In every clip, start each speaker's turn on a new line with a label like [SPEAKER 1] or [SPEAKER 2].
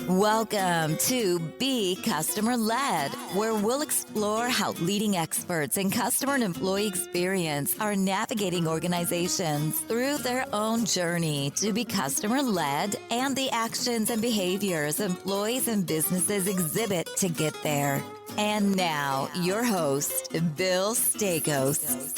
[SPEAKER 1] Welcome to Be Customer Led, where we'll explore how leading experts in customer and employee experience are navigating organizations through their own journey to be customer led and the actions and behaviors employees and businesses exhibit to get there. And now, your host, Bill Stakos.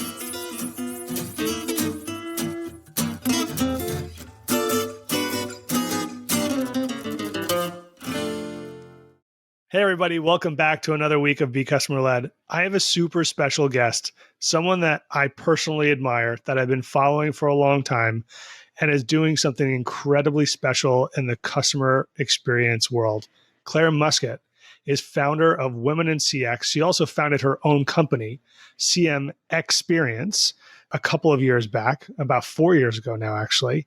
[SPEAKER 2] Hey, everybody. Welcome back to another week of Be Customer Led. I have a super special guest, someone that I personally admire, that I've been following for a long time, and is doing something incredibly special in the customer experience world. Clare Muscutt is founder of Women in CX. She also founded her own company, CM Experience, a couple of years back, about 4 years ago now, actually.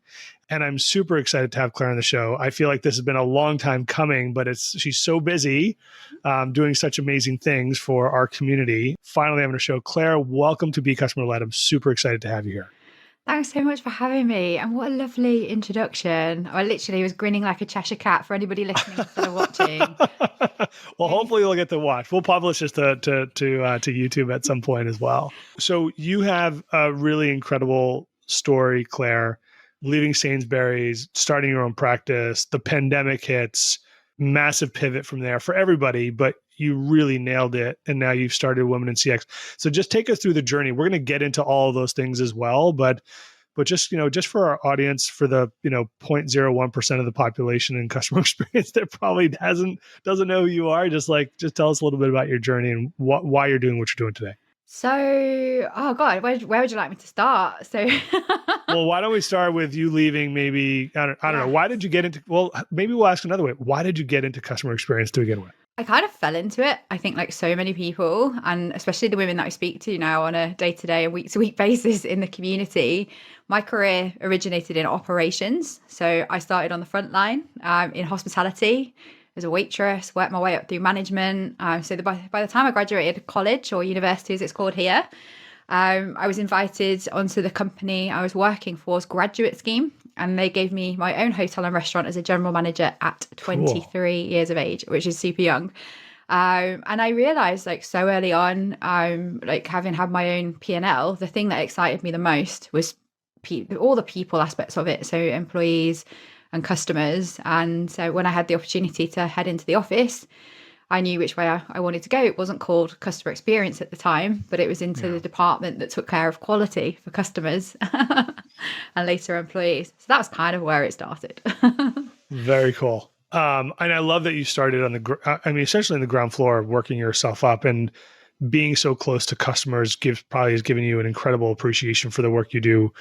[SPEAKER 2] And I'm super excited to have Clare on the show. I feel like this has been a long time coming, but she's so busy doing such amazing things for our community. Finally having a show. Clare, welcome to Be Customer Led. I'm super excited to have you here.
[SPEAKER 3] Thanks so much for having me. And what a lovely introduction. I literally was grinning like a Cheshire cat for anybody listening instead of watching.
[SPEAKER 2] Well, hopefully you'll get to watch. We'll publish this to YouTube at some point as well. So you have a really incredible story, Clare. Leaving Sainsbury's, starting your own practice, the pandemic hits, massive pivot from there for everybody, but you really nailed it. And now you've started Women in CX. So just take us through the journey. We're going to get into all of those things as well, but just for our audience, for the 0.01% of the population in customer experience that probably doesn't know who you are, just tell us a little bit about your journey and why you're doing what you're doing today.
[SPEAKER 3] So, oh God, where would you like me to start?
[SPEAKER 2] Well, why don't we start with you leaving? Maybe I don't know. Why did you get into? Well, maybe we'll ask another way. Why did you get into customer experience to begin with?
[SPEAKER 3] I kind of fell into it. I think like so many people, and especially the women that I speak to now on a day-to-day and week-to-week basis in the community. My career originated in operations. So I started on the front line in hospitality as a waitress, worked my way up through management. By the time I graduated college, or university as it's called here, I was invited onto the company I was working for's graduate scheme, and they gave me my own hotel and restaurant as a general manager at 23 years of age, which is super young. And I realized so early on, having had my own P&L, the thing that excited me the most was all the people aspects of it. So employees and customers. And so when I had the opportunity to head into the office, I knew which way I wanted to go. It wasn't called customer experience at the time, but it was into the department that took care of quality for customers and later employees. So that was kind of where it started.
[SPEAKER 2] Very cool. And I love that you started on essentially on the ground floor, working yourself up, and being so close to customers has given you an incredible appreciation for the work you do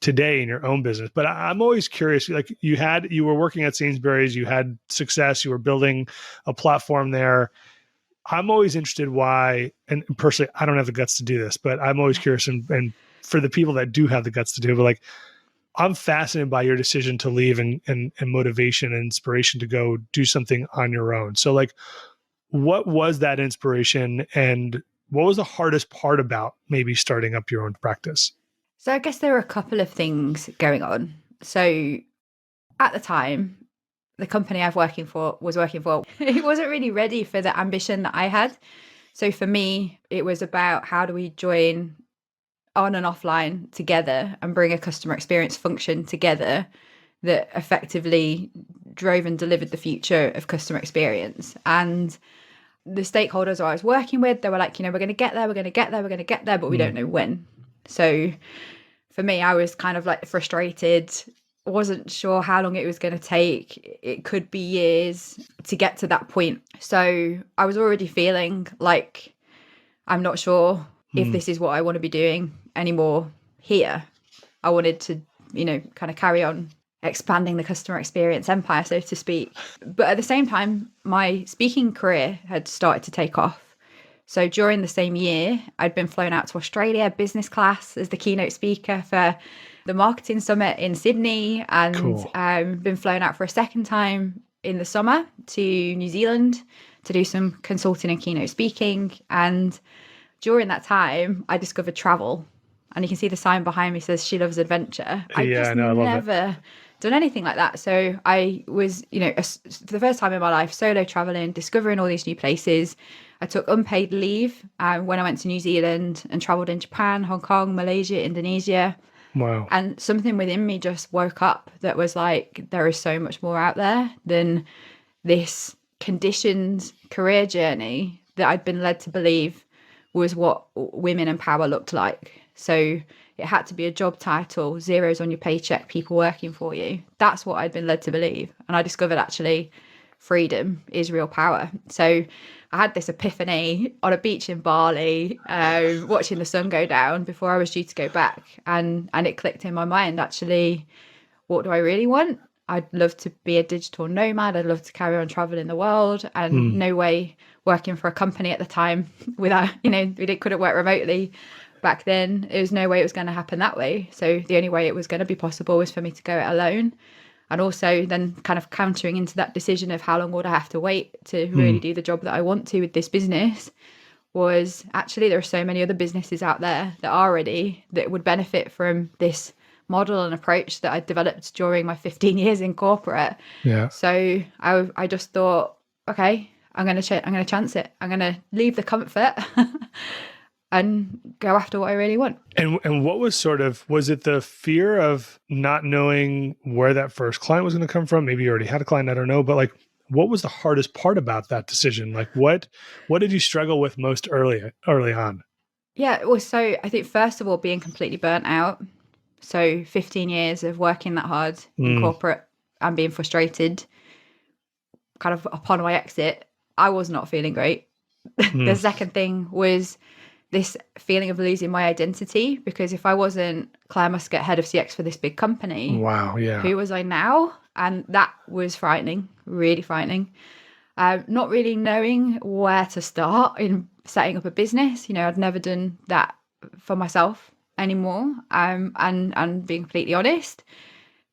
[SPEAKER 2] today in your own business. But I'm always curious, like you were working at Sainsbury's, you had success, you were building a platform there. I'm always interested why, and personally, I don't have the guts to do this, but I'm always curious, and for the people that do have the guts to do it, but I'm fascinated by your decision to leave and motivation and inspiration to go do something on your own. So what was that inspiration, and what was the hardest part about maybe starting up your own practice?
[SPEAKER 3] So I guess there were a couple of things going on. So at the time, the company I was working for, it wasn't really ready for the ambition that I had. So for me, it was about how do we join on and offline together and bring a customer experience function together that effectively drove and delivered the future of customer experience. And the stakeholders I was working with, they were like, we're going to get there, but we don't know when. So for me, I was kind of frustrated, wasn't sure how long it was going to take. It could be years to get to that point. So I was already feeling like I'm not sure if this is what I want to be doing anymore here. I wanted to, kind of carry on expanding the customer experience empire, so to speak. But at the same time, my speaking career had started to take off. So during the same year, I'd been flown out to Australia, business class, as the keynote speaker for the marketing summit in Sydney, and been flown out for a second time in the summer to New Zealand to do some consulting and keynote speaking. And during that time, I discovered travel. And you can see the sign behind me says she loves adventure. I never done anything like that. So I was, for the first time in my life, solo traveling, discovering all these new places. I took unpaid leave when I went to New Zealand and traveled in Japan, Hong Kong, Malaysia, Indonesia.
[SPEAKER 2] Wow.
[SPEAKER 3] And something within me just woke up that was like, there is so much more out there than this conditioned career journey that I'd been led to believe was what women in power looked like. So it had to be a job title, zeros on your paycheck, people working for you. That's what I'd been led to believe. And I discovered actually freedom is real power. So I had this epiphany on a beach in Bali, watching the sun go down before I was due to go back. And it clicked in my mind, actually, what do I really want? I'd love to be a digital nomad. I'd love to carry on traveling the world, and no way working for a company at the time without, we couldn't work remotely back then. There was no way it was going to happen that way. So the only way it was going to be possible was for me to go it alone. And also then kind of countering into that decision of how long would I have to wait to really do the job that I want to with this business was actually there are so many other businesses out there that are ready that would benefit from this model and approach that I developed during my 15 years in corporate.
[SPEAKER 2] Yeah.
[SPEAKER 3] So I just thought, okay, I'm going to chance it. I'm going to leave the comfort and go after what I really want.
[SPEAKER 2] And what was was it the fear of not knowing where that first client was going to come from? Maybe you already had a client, I don't know, but like, what was the hardest part about that decision? Like what did you struggle with most early on?
[SPEAKER 3] Yeah, it was I think first of all, being completely burnt out. So 15 years of working that hard in corporate and being frustrated, kind of upon my exit, I was not feeling great. The second thing was this feeling of losing my identity, because if I wasn't Clare Muscutt, head of CX for this big company,
[SPEAKER 2] wow, yeah,
[SPEAKER 3] who was I now? And that was frightening, really frightening. Not really knowing where to start in setting up a business. I'd never done that for myself anymore. And being completely honest,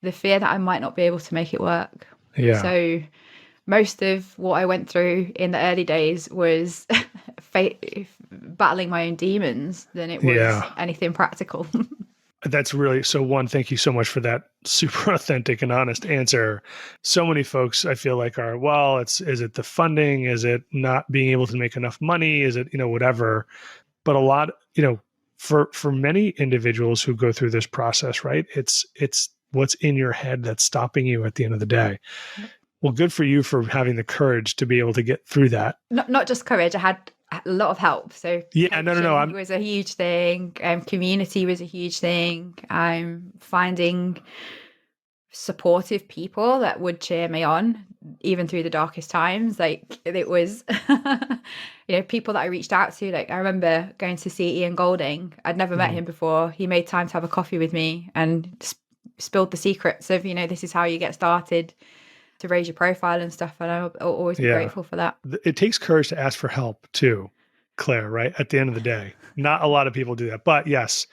[SPEAKER 3] the fear that I might not be able to make it work.
[SPEAKER 2] yeah.
[SPEAKER 3] So most of what I went through in the early days was battling my own demons than it was anything practical.
[SPEAKER 2] That's really so. One, thank you so much for that super authentic and honest answer. So many folks I feel like are, well, is it the funding? Is it not being able to make enough money? Is it, whatever? But a lot, for many individuals who go through this process, right? It's what's in your head that's stopping you at the end of the day.
[SPEAKER 3] Yep.
[SPEAKER 2] Well, good for you for having the courage to be able to get through that.
[SPEAKER 3] Not just courage. I had a lot of help. So
[SPEAKER 2] yeah, no.
[SPEAKER 3] It was a huge thing. Community was a huge thing. I'm finding supportive people that would cheer me on even through the darkest times. Like it was people that I reached out to. Like I remember going to see Ian Golding. I'd never met him before. He made time to have a coffee with me and spilled the secrets of this is how you get started to raise your profile and stuff. And I'll always be grateful for that.
[SPEAKER 2] It takes courage to ask for help too, Claire, right? At the end of the day, not a lot of people do that, but yes,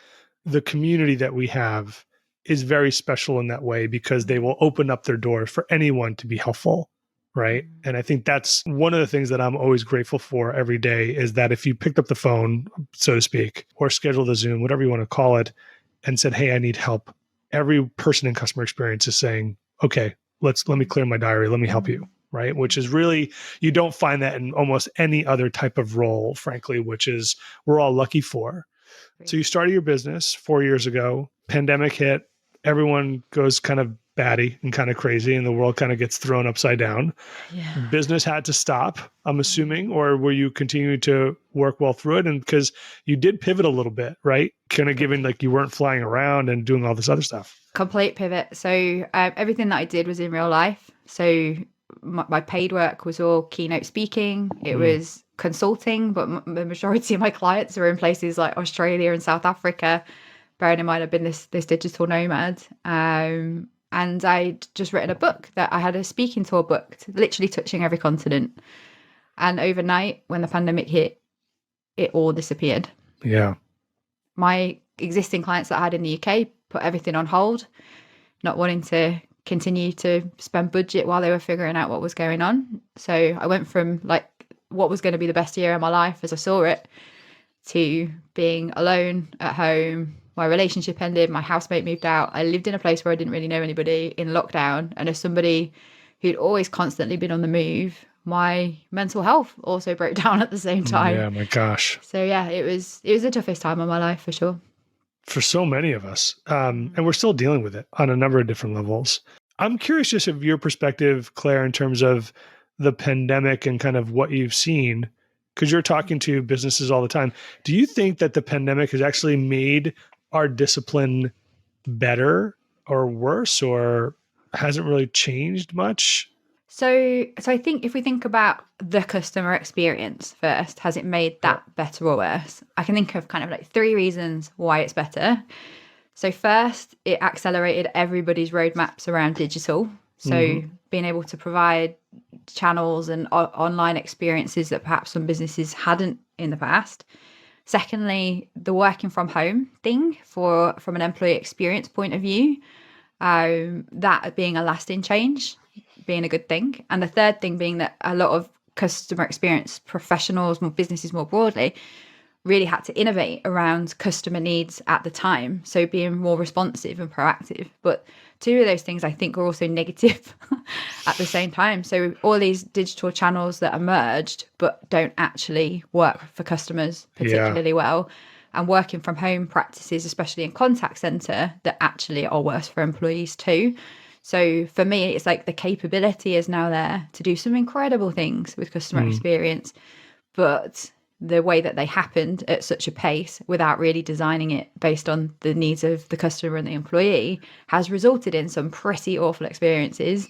[SPEAKER 2] the community that we have is very special in that way because they will open up their doors for anyone to be helpful, right? And I think that's one of the things that I'm always grateful for every day is that if you picked up the phone, so to speak, or scheduled a Zoom, whatever you want to call it, and said, hey, I need help, every person in customer experience is saying, okay, let me clear my diary. Let me help you. Right. Which is really, you don't find that in almost any other type of role, frankly, which is we're all lucky for. So you started your business 4 years ago, pandemic hit, everyone goes kind of batty and kind of crazy and the world kind of gets thrown upside down.
[SPEAKER 3] Yeah.
[SPEAKER 2] Business had to stop, I'm assuming, or were you continuing to work well through it? And because you did pivot a little bit, right? Kind of given like you weren't flying around and doing all this other stuff. Complete
[SPEAKER 3] pivot. So everything that I did was in real life. So my paid work was all keynote speaking. It was consulting, but the majority of my clients are in places like Australia and South Africa. Bearing in mind, I've been this digital nomad. And I'd just written a book that I had a speaking tour booked, literally touching every continent. And overnight, when the pandemic hit, it all disappeared.
[SPEAKER 2] Yeah.
[SPEAKER 3] My existing clients that I had in the UK put everything on hold, not wanting to continue to spend budget while they were figuring out what was going on. So I went from like what was going to be the best year of my life as I saw it to being alone at home, my relationship ended, my housemate moved out. I lived in a place where I didn't really know anybody in lockdown. And as somebody who'd always constantly been on the move, my mental health also broke down at the same time.
[SPEAKER 2] Yeah, my gosh.
[SPEAKER 3] So yeah, it was the toughest time of my life for sure.
[SPEAKER 2] For so many of us. And we're still dealing with it on a number of different levels. I'm curious just of your perspective, Claire, in terms of the pandemic and kind of what you've seen, because you're talking to businesses all the time. Do you think that the pandemic has actually made our discipline better or worse, or hasn't really changed much?
[SPEAKER 3] So I think if we think about the customer experience first, has it made that better or worse? I can think of kind of like 3 reasons why it's better. So first, it accelerated everybody's roadmaps around digital. So being able to provide channels and online experiences that perhaps some businesses hadn't in the past. Secondly, the working from home thing from an employee experience point of view, that being a lasting change, being a good thing. And the third thing being that a lot of customer experience professionals, more businesses more broadly, really had to innovate around customer needs at the time. So being more responsive and proactive. But 2 of those things I think are also negative at the same time. So all these digital channels that emerged but don't actually work for customers particularly well. And working from home practices, especially in contact center, that actually are worse for employees too. So for me, it's like the capability is now there to do some incredible things with customer experience, but the way that they happened at such a pace without really designing it based on the needs of the customer and the employee has resulted in some pretty awful experiences.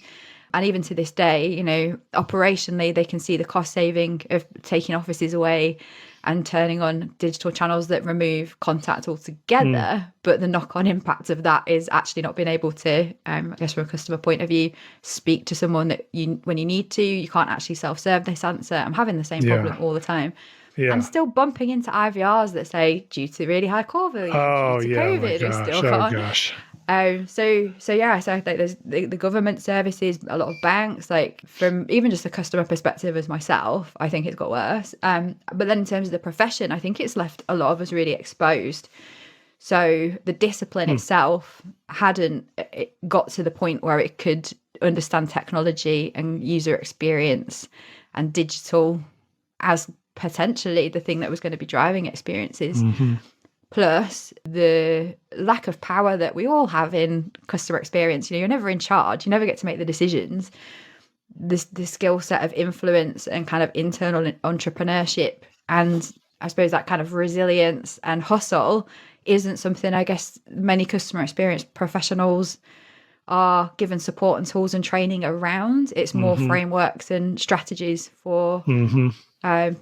[SPEAKER 3] And even to this day, you know, operationally, they can see the cost saving of taking offices away and turning on digital channels that remove contact altogether. But the knock-on impact of that is actually not being able to, I guess from a customer point of view, speak to someone that when you need to. You can't actually self-serve this answer. I'm having the same problem all the time.
[SPEAKER 2] Yeah.
[SPEAKER 3] And still bumping into IVRs that say, due to really high call volume, due to COVID, we still can't.
[SPEAKER 2] Gosh.
[SPEAKER 3] So I think there's the government services, a lot of banks, like from even just the customer perspective as myself, I think it's got worse. But then in terms of the profession, I think it's left a lot of us really exposed. So the discipline itself hadn't got to the point where it could understand technology and user experience and digital as potentially the thing that was going to be driving experiences. Plus the lack of power that we all have in customer experience. You know, you're never in charge. You never get to make the decisions. The skill set of influence and kind of internal entrepreneurship and I suppose that kind of resilience and hustle isn't something I guess many customer experience professionals are given support and tools and training around. It's more frameworks and strategies for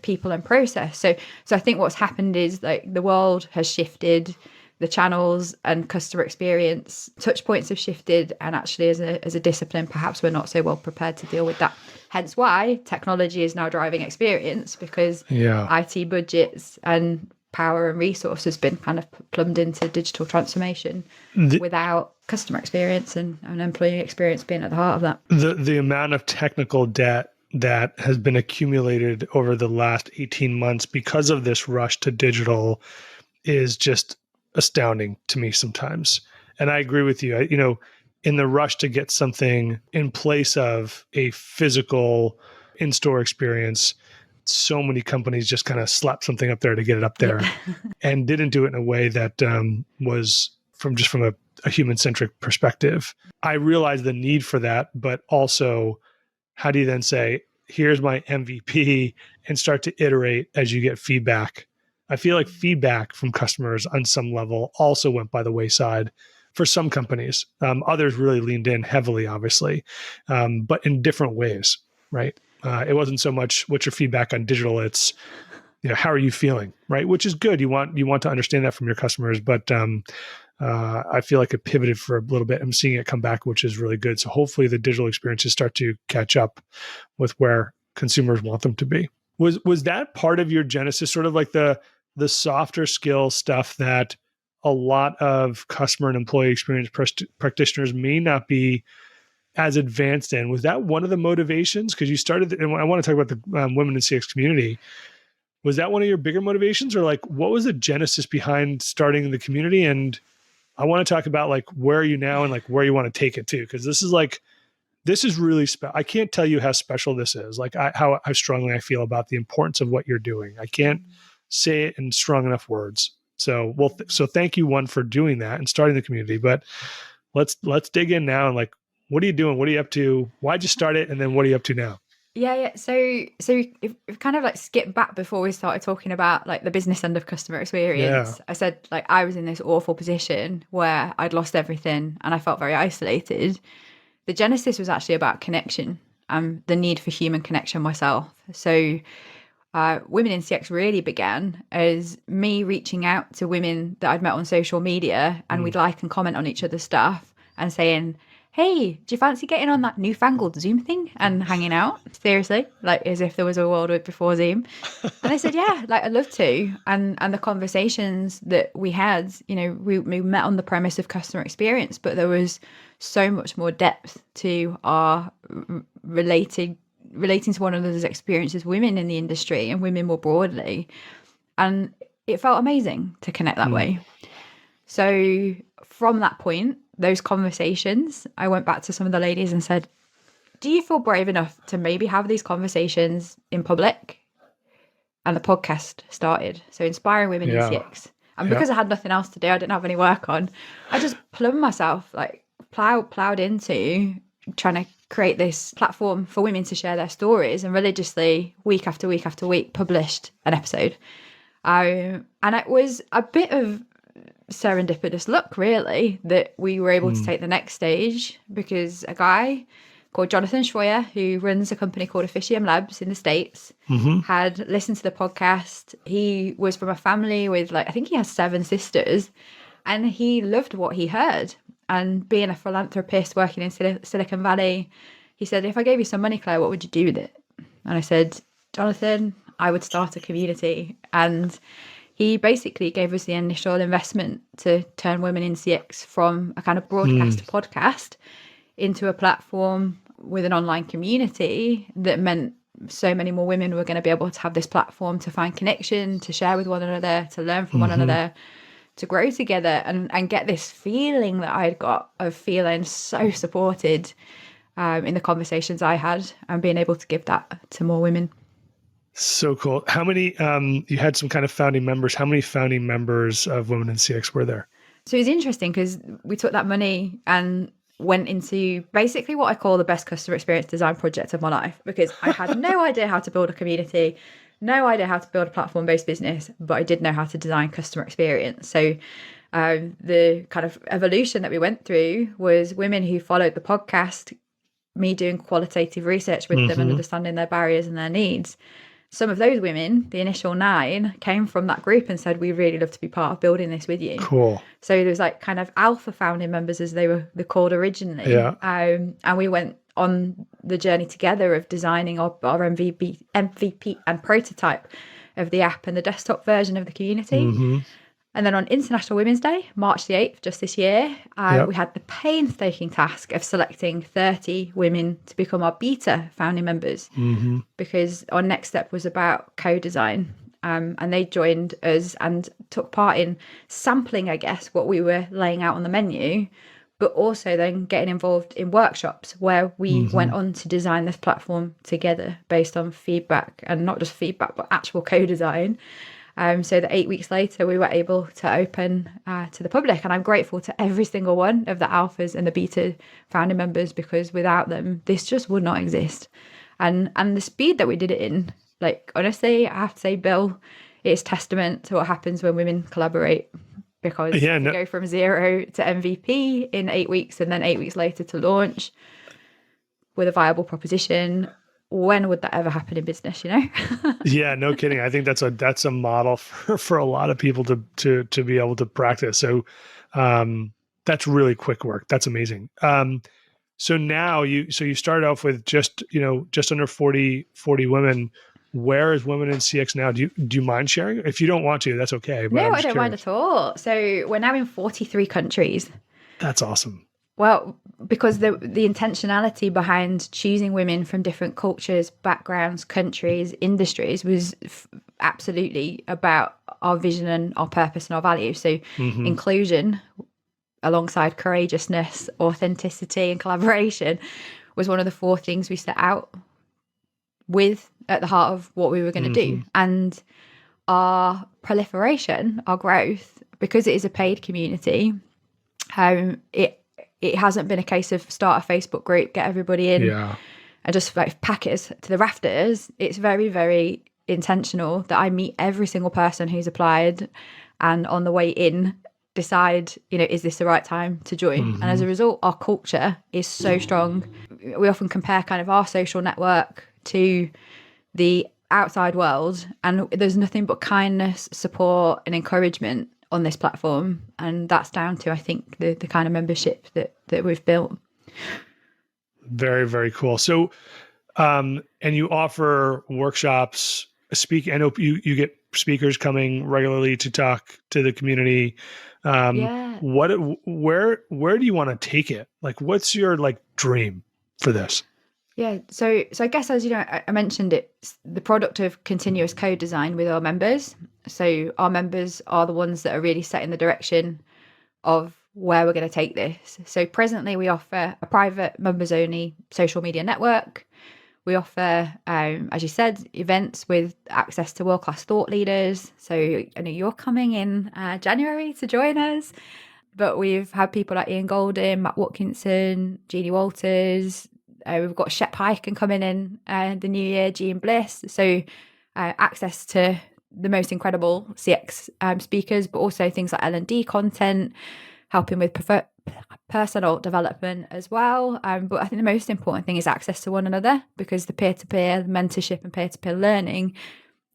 [SPEAKER 3] people and process. So I think what's happened is like the world has shifted, the channels and customer experience touch points have shifted, and actually as a discipline, perhaps we're not so well prepared to deal with that. Hence why technology is now driving experience, because IT budgets and power and resource has been kind of plumbed into digital transformation without customer experience and employee experience being at the heart of that.
[SPEAKER 2] The amount of technical debt that has been accumulated over the last 18 months because of this rush to digital is just astounding to me sometimes. And I agree with you. In the rush to get something in place of a physical in-store experience, so many companies just kind of slapped something up there to get it up there and didn't do it in a way that was from a human-centric perspective. I realize the need for that, but also how do you then say, here's my MVP and start to iterate as you get feedback? I feel like feedback from customers on some level also went by the wayside for some companies. Others really leaned in heavily, obviously, but in different ways, right? It wasn't so much what's your feedback on digital. It's, how are you feeling, right? Which is good. You want to understand that from your customers, but I feel like it pivoted for a little bit. I'm seeing it come back, which is really good. So hopefully the digital experiences start to catch up with where consumers want them to be. Was that part of your genesis, sort of like the softer skill stuff that a lot of customer and employee experience practitioners may not be as advanced in? Was that one of the motivations? Because you started, and I want to talk about the women in CX community, Was that one of your bigger motivations, or like what was the genesis behind starting the community? And I want to talk about like where are you now and like where you want to take it to, because this is really special. I can't tell you how special this is. Like how strongly I feel about the importance of what you're doing. I can't say it in strong enough words. So so thank you, one, for doing that and starting the community. But let's dig in now and like, what are you doing? What are you up to? Why'd you start it? And then what are you up to now?
[SPEAKER 3] Yeah. So if kind of like skip back before we started talking about like the business end of customer experience, I said like I was in this awful position where I'd lost everything and I felt very isolated. The genesis was actually about connection and the need for human connection myself. So Women in CX really began as me reaching out to women that I'd met on social media, and we'd like and comment on each other's stuff and saying, hey, do you fancy getting on that newfangled Zoom thing and hanging out? Seriously, like as if there was a world before Zoom. And they said, yeah, like I'd love to. And the conversations that we had, you know, we met on the premise of customer experience, but there was so much more depth to our relating to one another's experiences, women in the industry and women more broadly. And it felt amazing to connect that way. So from that point, those conversations, I went back to some of the ladies and said, do you feel brave enough to maybe have these conversations in public? And the podcast started. So Inspiring Women in CX. And because I had nothing else to do, I didn't have any work on, I just plumbed myself, like plowed into trying to create this platform for women to share their stories, and religiously, week after week after week, published an episode. And it was a bit of serendipitous luck, really, that we were able to take the next stage, because a guy called Jonathan Schroyer, who runs a company called Officium Labs in the States, had listened to the podcast. He was from a family with, like, I think he has 7 sisters, and he loved what he heard. And being a philanthropist working in Silicon Valley, he said, if I gave you some money, Claire, what would you do with it? And I said, Jonathan, I would start a community. And he basically gave us the initial investment to turn Women in CX from a kind of broadcast podcast into a platform with an online community that meant so many more women were going to be able to have this platform to find connection, to share with one another, to learn from one another, to grow together, and get this feeling that I'd got of feeling so supported in the conversations I had, and being able to give that to more women.
[SPEAKER 2] So cool. How many, you had some kind of founding members. How many founding members of Women in CX were there?
[SPEAKER 3] So it was interesting because we took that money and went into basically what I call the best customer experience design project of my life, because I had no idea how to build a community, no idea how to build a platform-based business, but I did know how to design customer experience. So the kind of evolution that we went through was women who followed the podcast, me doing qualitative research with them and understanding their barriers and their needs. Some of those women, the initial 9, came from that group and said, we'd really love to be part of building this with you.
[SPEAKER 2] Cool.
[SPEAKER 3] So there was like kind of alpha founding members, as they're called originally. Yeah. And we went on the journey together of designing our MVP and prototype of the app and the desktop version of the community. And then on International Women's Day, March the 8th, just this year, we had the painstaking task of selecting 30 women to become our beta founding members, because our next step was about co-design. And they joined us and took part in sampling, I guess, what we were laying out on the menu, but also then getting involved in workshops where we went on to design this platform together based on feedback, and not just feedback, but actual co-design. So that 8 weeks later, we were able to open to the public. And I'm grateful to every single one of the alphas and the beta founding members, because without them, this just would not exist. And the speed that we did it in, like, honestly, I have to say, Bill, it's testament to what happens when women collaborate, because to go from 0 to MVP in 8 weeks and then 8 weeks later to launch with a viable proposition. When would that ever happen in business, you know?
[SPEAKER 2] Yeah, no kidding. I think that's a model for a lot of people to be able to practice. So that's really quick work. That's amazing. So now you started off with just under 40 women. Where is Women in CX now? Do you mind sharing? If you don't want to, that's okay. But
[SPEAKER 3] no, I don't mind at all. So we're now in 43 countries.
[SPEAKER 2] That's awesome.
[SPEAKER 3] Well, because the intentionality behind choosing women from different cultures, backgrounds, countries, industries was absolutely about our vision and our purpose and our value. So inclusion alongside courageousness, authenticity and collaboration was one of the 4 things we set out with at the heart of what we were going to do. And our proliferation, our growth, because it is a paid community, it hasn't been a case of start a Facebook group, get everybody in and just like pack it to the rafters. It's very, very intentional that I meet every single person who's applied, and on the way in decide, is this the right time to join? And as a result, our culture is so strong. We often compare kind of our social network to the outside world, and there's nothing but kindness, support and encouragement on this platform, and that's down to, I think, the kind of membership that we've built.
[SPEAKER 2] Very, very cool. So and you offer workshops, I know you get speakers coming regularly to talk to the community. Where do you want to take it? Like, what's your dream for this?
[SPEAKER 3] Yeah, so I guess, as you know, I mentioned, it's the product of continuous code design with our members. So our members are the ones that are really setting the direction of where we're going to take this. So presently we offer a private members only social media network. We offer, as you said, events with access to world-class thought leaders. So I know you're coming in January to join us, but we've had people like Ian Golden, Matt Watkinson, Jeannie Walters. We've got Shep Hyken coming in the new year, Jean Bliss. So access to the most incredible CX speakers, but also things like L&D content, helping with personal development as well. But I think the most important thing is access to one another, because the peer-to-peer mentorship and peer-to-peer learning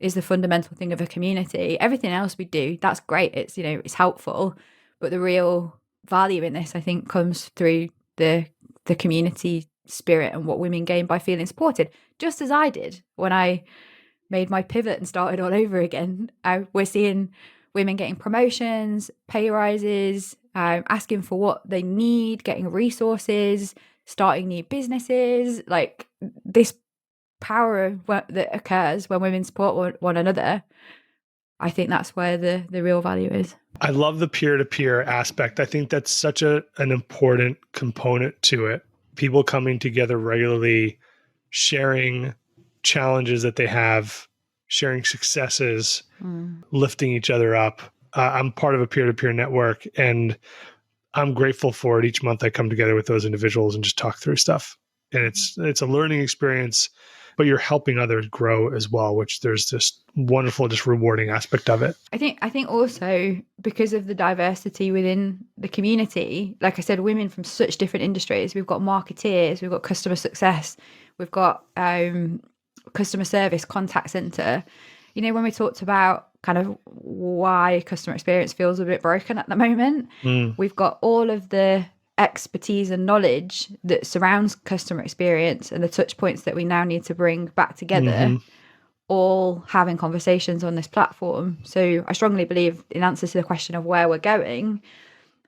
[SPEAKER 3] is the fundamental thing of a community. Everything else we do, that's great. It's, it's helpful. But the real value in this, I think, comes through the community spirit and what women gain by feeling supported, just as I did when I made my pivot and started all over again. We're seeing women getting promotions, pay rises, asking for what they need, getting resources, starting new businesses. Like, this power that occurs when women support one another, I think that's where the real value is.
[SPEAKER 2] I love the peer-to-peer aspect. I think that's such an important component to it. People coming together regularly, sharing challenges that they have, sharing successes, lifting each other up. I'm part of a peer-to-peer network, and I'm grateful for it. Each month I come together with those individuals and just talk through stuff. And it's a learning experience, but you're helping others grow as well, which there's this wonderful, just rewarding aspect of it.
[SPEAKER 3] I think also because of the diversity within the community, like I said, women from such different industries. We've got marketeers, we've got customer success, we've got customer service, contact center. When we talked about kind of why customer experience feels a bit broken at the moment, we've got all of the expertise and knowledge that surrounds customer experience and the touch points that we now need to bring back together, all having conversations on this platform. So I strongly believe, in answer to the question of where we're going,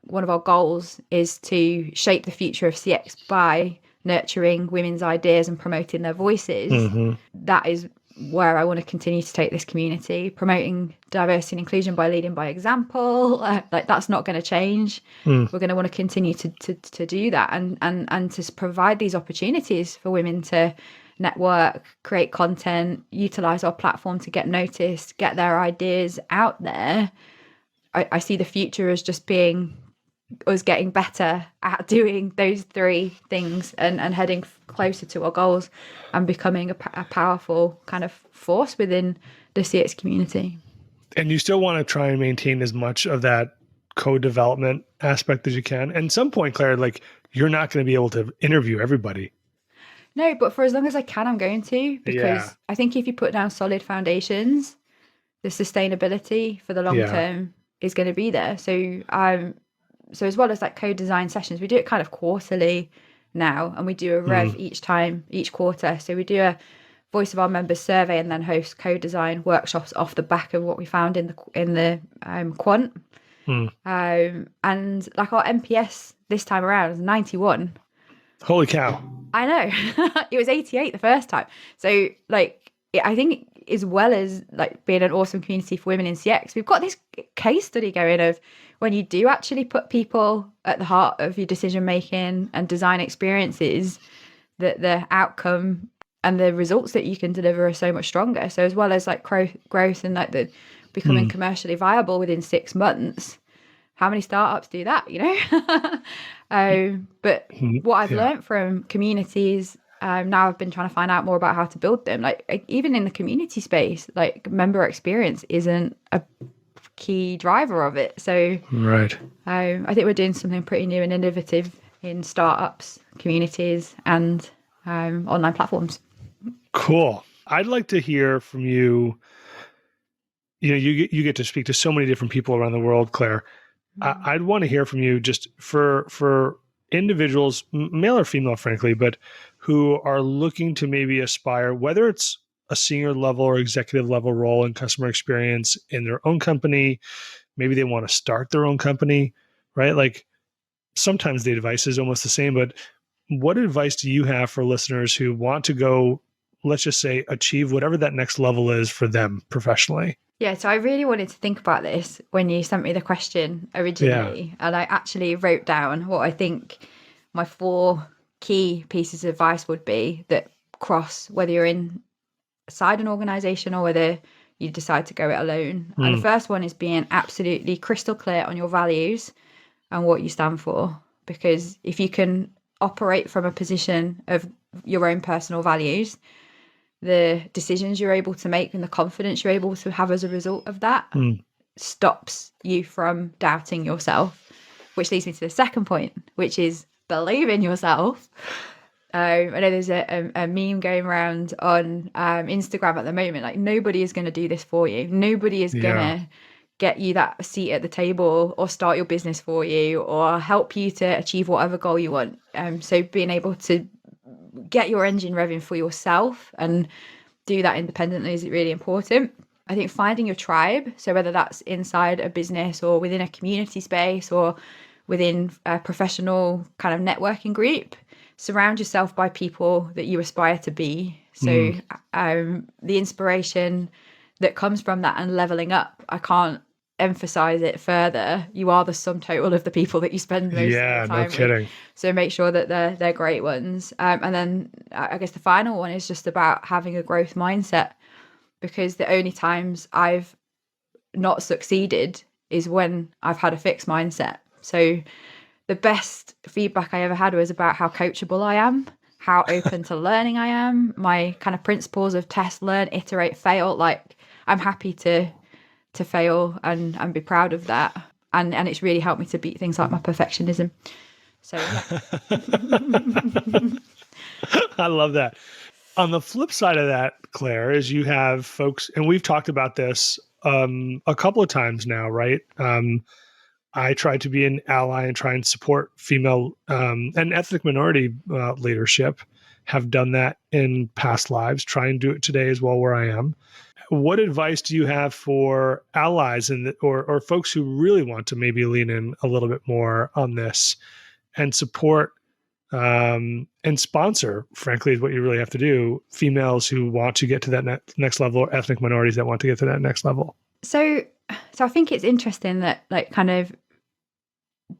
[SPEAKER 3] one of our goals is to shape the future of CX by nurturing women's ideas and promoting their voices. That is where I want to continue to take this community, promoting diversity and inclusion by leading by example. That's not going to change. We're going to want to continue to do that and to provide these opportunities for women to network, create content, utilize our platform to get noticed, get their ideas out there. I see the future as just being us getting better at doing those 3 things and heading closer to our goals and becoming a powerful kind of force within the CX community.
[SPEAKER 2] And you still want to try and maintain as much of that code development aspect as you can. And at some point, Claire, you're not going to be able to interview everybody.
[SPEAKER 3] No, but for as long as I can, I'm going to, because I think if you put down solid foundations, the sustainability for the long term is going to be there. So as well as code design sessions, we do it kind of quarterly now, and we do a rev each quarter. So we do a voice of our members survey and then host code design workshops off the back of what we found in the quant. And our NPS this time around is 91.
[SPEAKER 2] Holy cow.
[SPEAKER 3] I know. It was 88 the first time. So I think as well as like being an awesome community for women in CX, we've got this case study going of when you do actually put people at the heart of your decision making and design experiences, that the outcome and the results that you can deliver are so much stronger. So as well as like growth and like the becoming commercially viable within 6 months, how many startups do that, you know? But what I've learned from communities, now I've been trying to find out more about how to build them. Like even in the community space, like member experience isn't a key driver of it. So
[SPEAKER 2] Right.
[SPEAKER 3] I think we're doing something pretty new and innovative in startups, communities, and online platforms.
[SPEAKER 2] Cool. I'd like to hear from you. You know, you get to speak to so many different people around the world, Claire. I'd want to hear from you just for individuals, male or female, frankly, but who are looking to maybe aspire, whether it's a senior level or executive level role in customer experience in their own company, maybe they want to start their own company, right? Like sometimes the advice is almost the same, but what advice do you have for listeners who want to go, let's just say, achieve whatever that next level is for them professionally?
[SPEAKER 3] Yeah, so I really wanted to think about this when you sent me the question originally. And I actually wrote down what I think my 4 key pieces of advice would be that cross whether you're inside an organization or whether you decide to go it alone. And the first one is being absolutely crystal clear on your values and what you stand for. Because if you can operate from a position of your own personal values, the decisions you're able to make and the confidence you're able to have as a result of that stops you from doubting yourself, which leads me to the second point, which is believe in yourself. I know there's a meme going around on Instagram at the moment, like nobody is going to do this for you. Nobody is going to get you that seat at the table or start your business for you or help you to achieve whatever goal you want. So being able to get your engine revving for yourself and do that independently is really important. I think finding your tribe, so whether that's inside a business or within a community space or within a professional kind of networking group, surround yourself by people that you aspire to be. So the inspiration that comes from that and leveling up, I can't emphasize it further. You are the sum total of the people that you spend most of the time
[SPEAKER 2] no kidding.
[SPEAKER 3] with. So make sure that they're great ones. And then I guess the final one is just about having a growth mindset, because the only times I've not succeeded is when I've had a fixed mindset. So the best feedback I ever had was about how coachable I am, how open to learning I am, my kind of principles of test, learn, iterate, fail. Like I'm happy to fail and be proud of that. And it's really helped me to beat things like my perfectionism. So yeah.
[SPEAKER 2] I love that. On the flip side of that, Claire, is you have folks, and we've talked about this a couple of times now, right? I try to be an ally and try and support female and ethnic minority leadership. Have done that in past lives, try and do it today as well where I am. What advice do you have for allies or folks who really want to maybe lean in a little bit more on this and support and sponsor, frankly, is what you really have to do, females who want to get to that next level or ethnic minorities that want to get to that next level?
[SPEAKER 3] So I think it's interesting that like kind of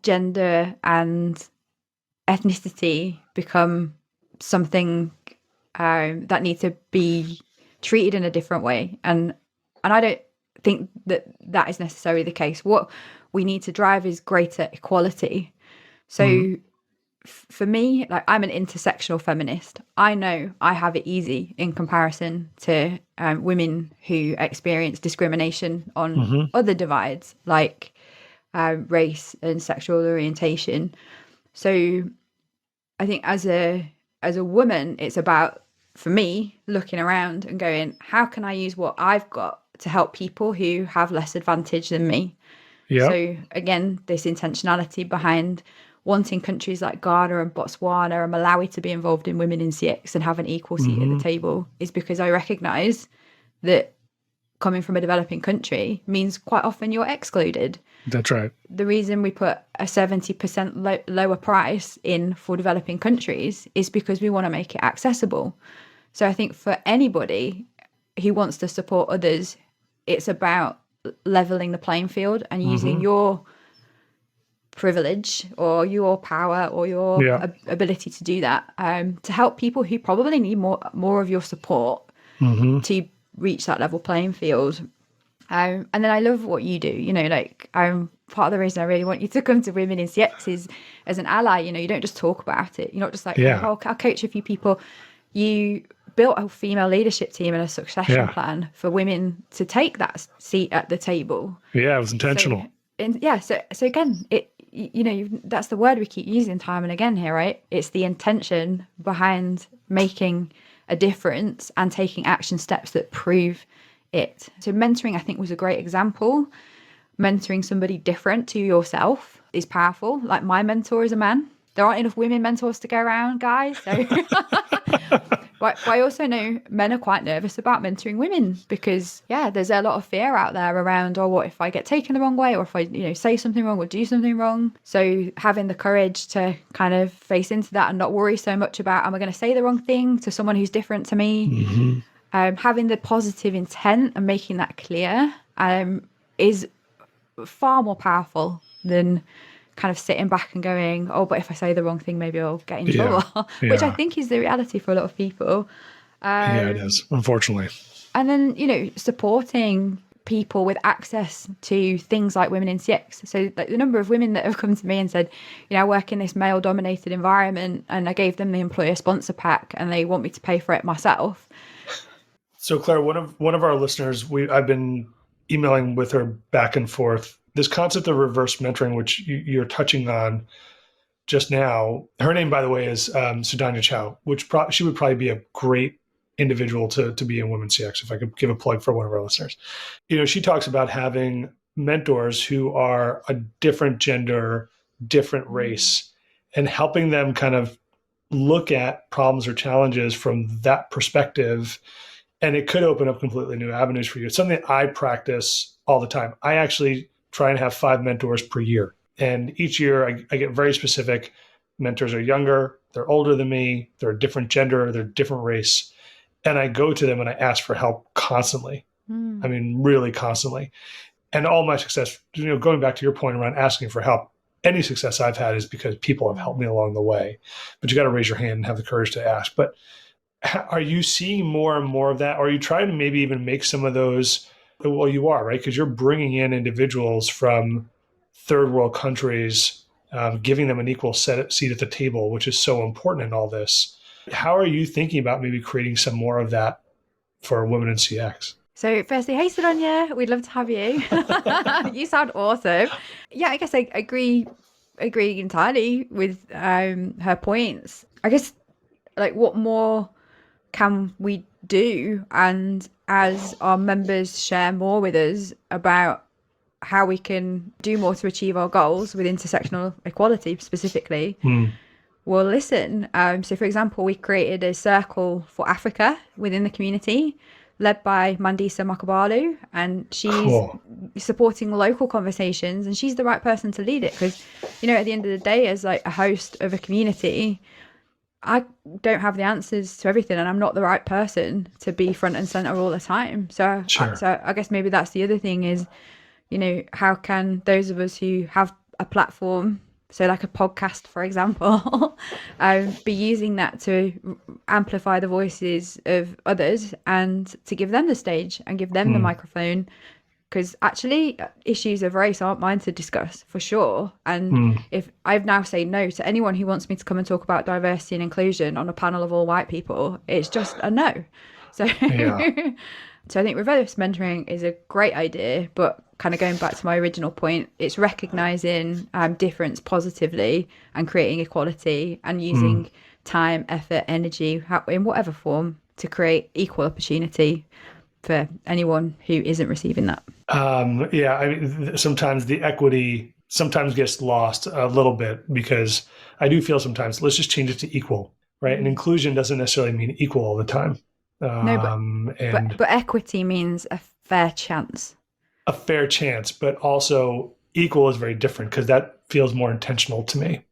[SPEAKER 3] gender and ethnicity become something that need to be treated in a different way. And I don't think that is necessarily the case. What we need to drive is greater equality. So for me, like I'm an intersectional feminist. I know I have it easy in comparison to women who experience discrimination on other divides like race and sexual orientation. So I think as a woman, it's about, for me, looking around and going, how can I use what I've got to help people who have less advantage than me?
[SPEAKER 2] Yep.
[SPEAKER 3] So again, this intentionality behind wanting countries like Ghana and Botswana and Malawi to be involved in women in CX and have an equal seat at the table is because I recognise that coming from a developing country means quite often you're excluded.
[SPEAKER 2] That's right.
[SPEAKER 3] The reason we put a 70% lower price in for developing countries is because we want to make it accessible. So I think for anybody, who wants to support others, it's about leveling the playing field and using your privilege or your power or your ability to do that to help people who probably need more of your support to reach that level playing field. And then I love what you do, like part of the reason I really want you to come to Women in CX is as an ally. You don't just talk about it. You're not just like, I'll coach a few people. You built a female leadership team and a succession plan for women to take that seat at the table.
[SPEAKER 2] Yeah, it was intentional.
[SPEAKER 3] So again, that's the word we keep using time and again here, right? It's the intention behind making a difference and taking action steps that prove it. So mentoring, I think, was a great example. Mentoring somebody different to yourself is powerful. Like my mentor is a man. There aren't enough women mentors to go around, guys. So but I also know men are quite nervous about mentoring women because, there's a lot of fear out there around, what if I get taken the wrong way, or if I, say something wrong or do something wrong. So having the courage to kind of face into that and not worry so much about, am I going to say the wrong thing to someone who's different to me? Having the positive intent and making that clear is far more powerful than kind of sitting back and going, but if I say the wrong thing, maybe I'll get in trouble, which I think is the reality for a lot of people.
[SPEAKER 2] It is, unfortunately.
[SPEAKER 3] And then, supporting people with access to things like Women in CX. So like the number of women that have come to me and said, I work in this male dominated environment and I gave them the employer sponsor pack and they want me to pay for it myself.
[SPEAKER 2] So Claire, one of our listeners, I've been emailing with her back and forth, this concept of reverse mentoring, which you're touching on just now. Her name, by the way, is Sudhanya Chow, which she would probably be a great individual to be in Women CX, if I could give a plug for one of our listeners. She talks about having mentors who are a different gender, different race, and helping them kind of look at problems or challenges from that perspective. And it could open up completely new avenues for you. It's something I practice all the time. I actually try and have 5 mentors per year. And each year I get very specific. Mentors are younger, they're older than me, they're a different gender, they're a different race. And I go to them and I ask for help constantly. I mean, really constantly. And all my success, going back to your point around asking for help, any success I've had is because people have helped me along the way. But you got to raise your hand and have the courage to ask. But are you seeing more and more of that? Or are you trying to maybe even make some of those? Well, you are, right? Because you're bringing in individuals from third world countries, giving them an equal seat at the table, which is so important in all this. How are you thinking about maybe creating some more of that for Women in CX?
[SPEAKER 3] So firstly, hey, Sudhanya, we'd love to have you. You sound awesome. Yeah, I guess I agree entirely with her points. I guess, like, what more can we do? And as our members share more with us about how we can do more to achieve our goals with intersectional equality specifically, we'll listen. So for example, we created a circle for Africa within the community led by Mandisa Makabalu, and she's supporting local conversations, and she's the right person to lead it because, at the end of the day, as like a host of a community, I don't have the answers to everything, and I'm not the right person to be front and center all the time. So I guess maybe that's the other thing is, how can those of us who have a platform, so like a podcast, for example, be using that to amplify the voices of others and to give them the stage and give them the microphone. Because actually issues of race aren't mine to discuss, for sure. And if I've now said no to anyone who wants me to come and talk about diversity and inclusion on a panel of all white people, it's just a no. So, so I think reverse mentoring is a great idea, but kind of going back to my original point, it's recognizing difference positively and creating equality and using time, effort, energy, in whatever form to create equal opportunity for anyone who isn't receiving that.
[SPEAKER 2] Sometimes the equity sometimes gets lost a little bit because I do feel sometimes let's just change it to equal, right? And inclusion doesn't necessarily mean equal all the time.
[SPEAKER 3] But equity means a fair chance.
[SPEAKER 2] A fair chance, but also equal is very different because that feels more intentional to me,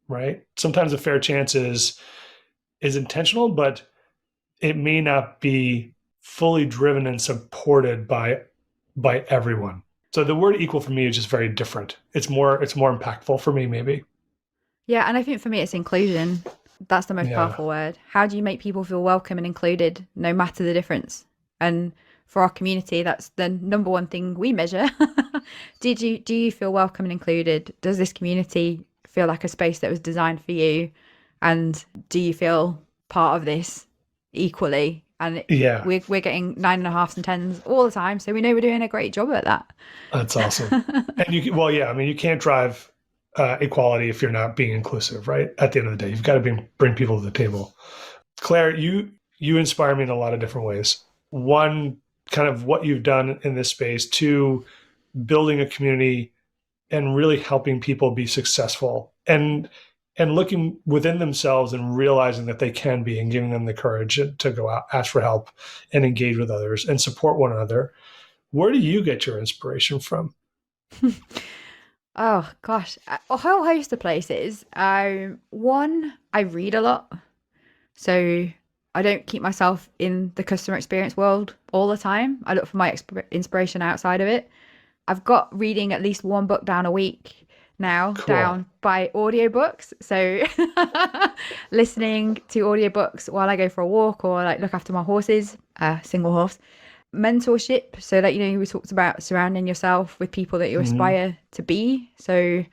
[SPEAKER 2] right? Sometimes a fair chance is intentional, but it may not be fully driven and supported by everyone. So the word equal for me is just very different. It's more impactful for me, maybe.
[SPEAKER 3] Yeah, and I think for me it's inclusion. That's the most powerful word. How do you make people feel welcome and included, no matter the difference? And for our community, that's the number one thing we measure. Do you feel welcome and included? Does this community feel like a space that was designed for you? And do you feel part of this equally? And we're getting 9.5s and 10s all the time, so we know we're doing a great job at that.
[SPEAKER 2] That's awesome. And you can't drive equality if you're not being inclusive, right? At the end of the day, you've got to bring people to the table. Claire, you inspire me in a lot of different ways. One, kind of what you've done in this space. Two, building a community and really helping people be successful and looking within themselves and realizing that they can be, and giving them the courage to go out, ask for help, and engage with others and support one another. Where do you get your inspiration from?
[SPEAKER 3] Oh gosh, a whole host of places. One, I read a lot, so I don't keep myself in the customer experience world all the time. I look for my inspiration outside of it. I've got reading at least one book down a week now, down by audiobooks. So listening to audiobooks while I go for a walk or like look after my horses, single horse. Mentorship, so that, we talked about surrounding yourself with people that you aspire to be. So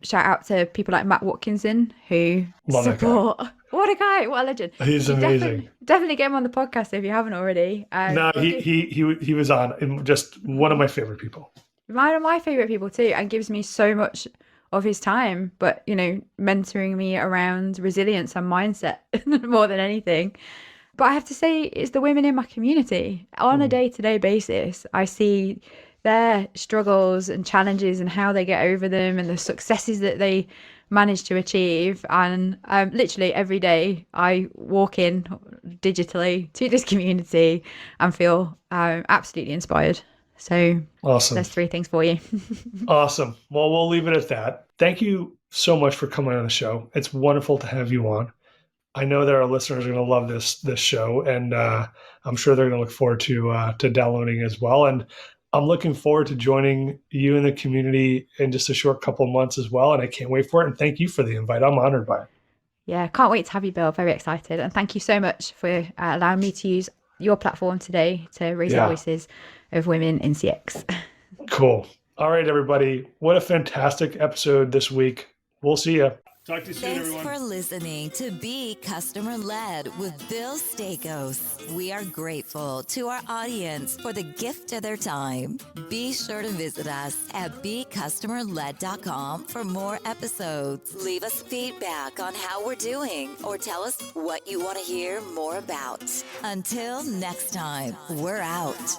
[SPEAKER 3] shout out to people like Matt Watkinson who support. What a guy, what a legend.
[SPEAKER 2] He's amazing.
[SPEAKER 3] Definitely get him on the podcast if you haven't already.
[SPEAKER 2] No, he was on, just one of my favorite people.
[SPEAKER 3] One of my favorite people too, and gives me so much of his time, but mentoring me around resilience and mindset more than anything. But I have to say, it's the women in my community. On a day-to-day basis, I see their struggles and challenges and how they get over them and the successes that they manage to achieve. And literally every day I walk in digitally to this community and feel absolutely inspired. So awesome. There's 3 things for you.
[SPEAKER 2] Awesome. Well, we'll leave it at that. Thank you so much for coming on the show. It's wonderful to have you on. I know that our listeners are going to love this show, and I'm sure they're going to look forward to downloading as well. And I'm looking forward to joining you in the community in just a short couple of months as well. And I can't wait for it. And thank you for the invite. I'm honored by it.
[SPEAKER 3] Yeah, can't wait to have you, Bill. Very excited. And thank you so much for allowing me to use your platform today to raise the voices of women in CX.
[SPEAKER 2] Cool. All right, everybody. What a fantastic episode this week. We'll see you.
[SPEAKER 1] Talk to you soon, everyone. Thanks for listening to Be Customer Led with Bill Stakos. We are grateful to our audience for the gift of their time. Be sure to visit us at becustomerled.com for more episodes. Leave us feedback on how we're doing or tell us what you want to hear more about. Until next time, we're out.